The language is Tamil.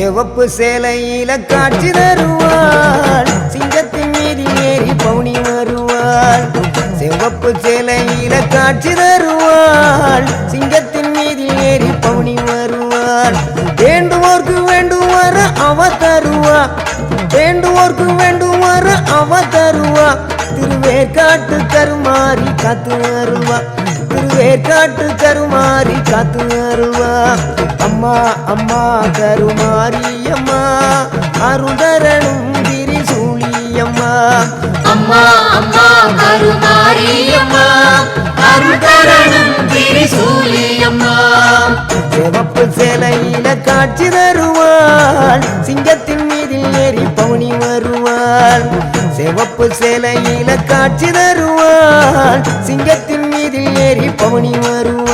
சிவப்பு சேலையில காட்சி தருவாள் சிங்கத்தின் மீது ஏறி பவுனி வருவாள் சிவப்பு சேலையில காட்சி தருவாள் சிங்கத்தின் மீது ஏறி பவுனி வருவாள் வேண்டுவோர்க்கு வேண்டுவார அவ தருவா வேண்டுவோர்க்கு வேண்டுவார அவ தருவா திருவேற்காட்டு கருமாறி காத்து வருவா திருவேற்காட்டு கருமாறி காத்து வருவா அம்மா அம்மா கருமாரி அம்மா அருந்தரணும் திரிசூலி அம்மா அம்மா அம்மா கருமாரி அம்மா அருந்தரணும் திரிசூலி அம்மா சிவப்பு சேலையில காட்சி தருவாள் சிங்கத்தின் மீதில் ஏறி பவுனி வருவாள் சிவப்பு சேலையில காட்சி தருவாள் சிங்கத்தின் மீதில் ஏறி பவுனி வருவாள்